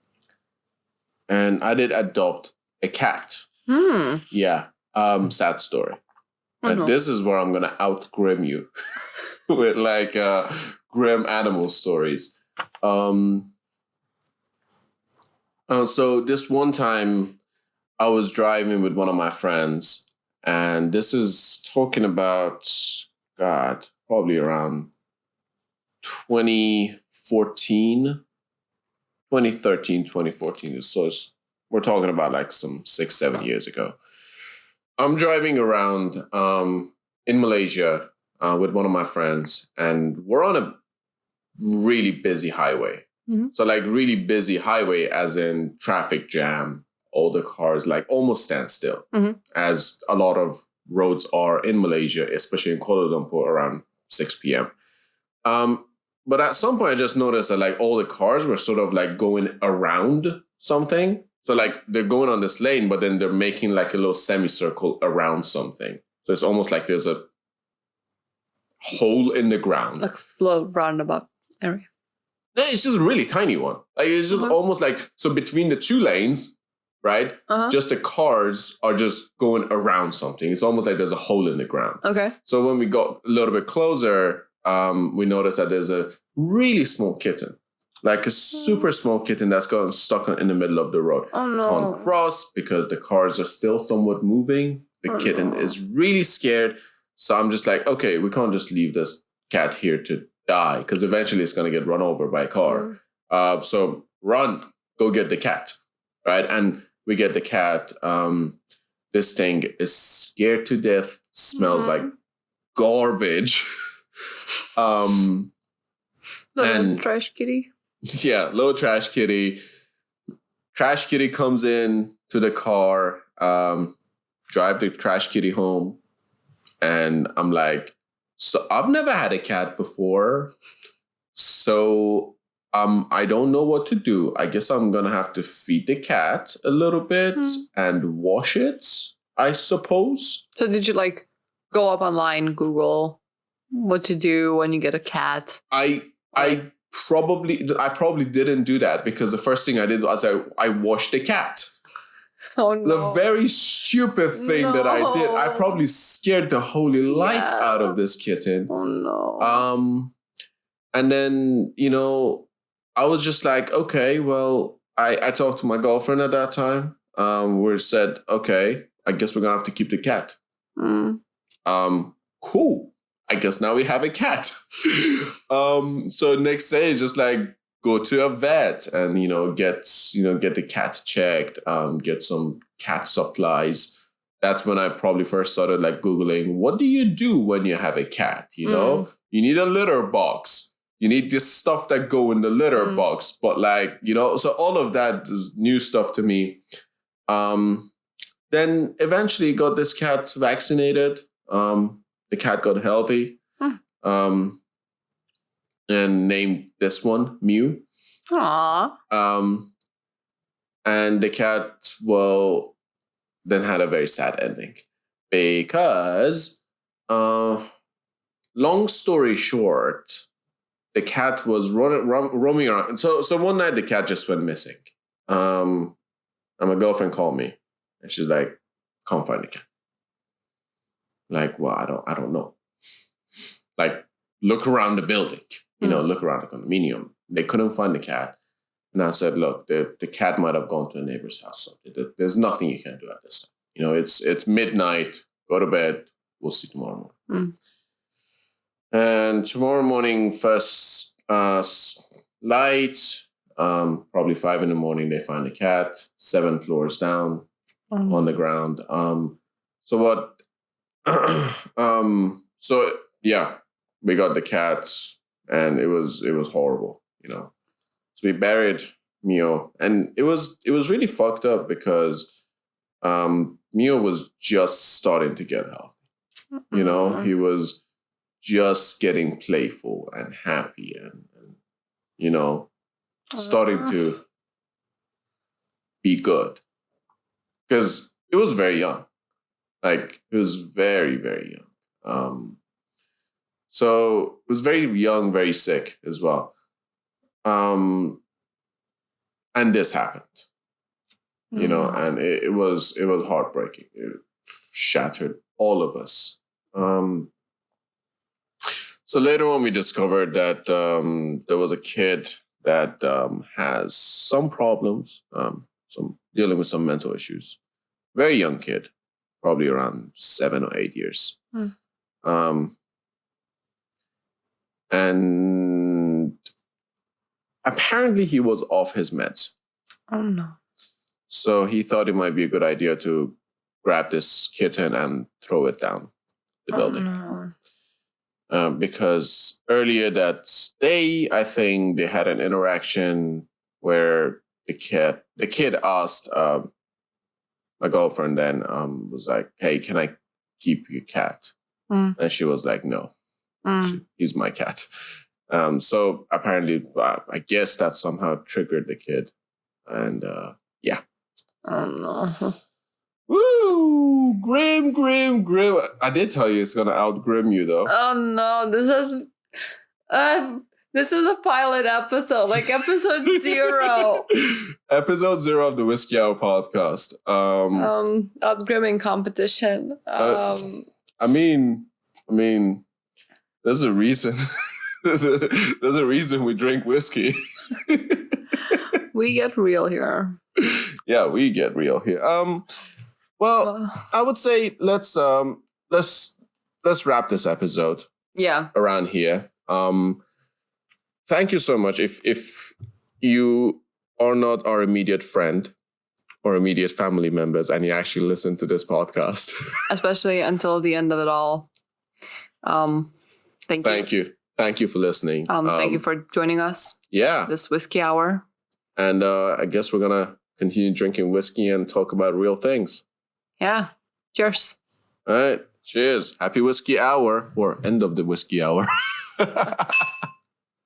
I did adopt a cat. Yeah. Sad story. And this is where I'm gonna out grim you with like grim animal stories. So this one time I was driving with one of my friends, and this is talking about, God, probably around 2014, 2013, 2014. So we're talking about like some 6-7 years ago. I'm driving around in Malaysia with one of my friends, and we're on a really busy highway. So like really busy highway as in traffic jam, all the cars like almost stand still, as a lot of roads are in Malaysia, especially in Kuala Lumpur around 6 p.m. But at some point I just noticed that like all the cars were sort of like going around something. So like they're going on this lane, but then they're making like a little semicircle around something. So it's almost like there's a hole in the ground. Like a little roundabout area. No, it's just a really tiny one. Like it's just almost like, so between the two lanes, right? Just the cars are just going around something. It's almost like there's a hole in the ground. Okay. So when we got a little bit closer, we noticed that there's a really small kitten. Like a super small kitten that's gotten stuck in the middle of the road. Oh no. Can't cross because the cars are still somewhat moving. The kitten is really scared. So I'm just like, okay, we can't just leave this cat here to die because eventually it's going to get run over by a car. So run, go get the cat, right? And we get the cat. This thing is scared to death, smells like garbage. Little trash kitty. Yeah, little trash kitty. Trash kitty comes in to the car, drive the trash kitty home. And I'm like, so I've never had a cat before. So I don't know what to do. I guess I'm going to have to feed the cat a little bit and wash it, I suppose. So did you like go up online, Google what to do when you get a cat? I probably didn't do that because the first thing I did was I washed the cat. Oh no. The very stupid thing that I did. I probably scared the holy life out of this kitten. Oh no. And then, I was just like, okay, well, I talked to my girlfriend at that time. We said, okay, I guess we're gonna have to keep the cat. Cool. I guess now we have a cat. So next day is just like go to a vet and get the cat checked, get some cat supplies. That's when I probably first started like Googling, what do you do when you have a cat? You need a litter box. You need this stuff that go in the litter box. But like, so all of that is new stuff to me. Then eventually got this cat vaccinated. The cat got healthy. And named this one Mew. Aww. And the cat, then had a very sad ending because, long story short, the cat was roaming around. So one night the cat just went missing. And my girlfriend called me, and she's like, "Can't find the cat." Like, well, I don't know. Like, look around the building. Look around the condominium. They couldn't find the cat. And I said, look, the cat might have gone to a neighbor's house. There's nothing you can do at this time. It's midnight. Go to bed. We'll see tomorrow morning. And tomorrow morning, first light, probably 5 a.m, they find the cat, 7 floors down on the ground. So what? We got the cat. And it was horrible, So we buried Mio, and it was really fucked up because Mio was just starting to get healthy. He was just getting playful and happy and starting to be good. Because it was very young. Like, it was very, very young. So it was very young, very sick as well. And this happened. You know, and it was heartbreaking. It shattered all of us. So later on, we discovered that there was a kid that has some problems, dealing with some mental issues. Very young kid, probably around 7 or 8 years. And apparently he was off his meds. Oh, no. So he thought it might be a good idea to grab this kitten and throw it down the building. No. Because earlier that day, I think they had an interaction where the kid asked my girlfriend then was like, "Hey, can I keep your cat?" And she was like, "No, he's my cat." So apparently, I guess that somehow triggered the kid, and yeah. Oh no. Woo! Grim. I did tell you it's gonna out-grim you though. Oh no, this is a pilot episode, like episode 0. Episode 0 of the Whiskey Hour podcast. Out-grimming competition. I mean, there's a reason. There's a reason we drink whiskey. We get real here. Yeah, we get real here. Well, I would say let's wrap this episode. Yeah. Around here. Thank you so much. If you are not our immediate friend or immediate family members and you actually listen to this podcast, especially until the end of it all, thank you. Thank you for listening. Thank you for joining us. Yeah. This whiskey hour. And I guess we're going to continue drinking whiskey and talk about real things. Yeah. Cheers. All right. Cheers. Happy whiskey hour, or end of the whiskey hour.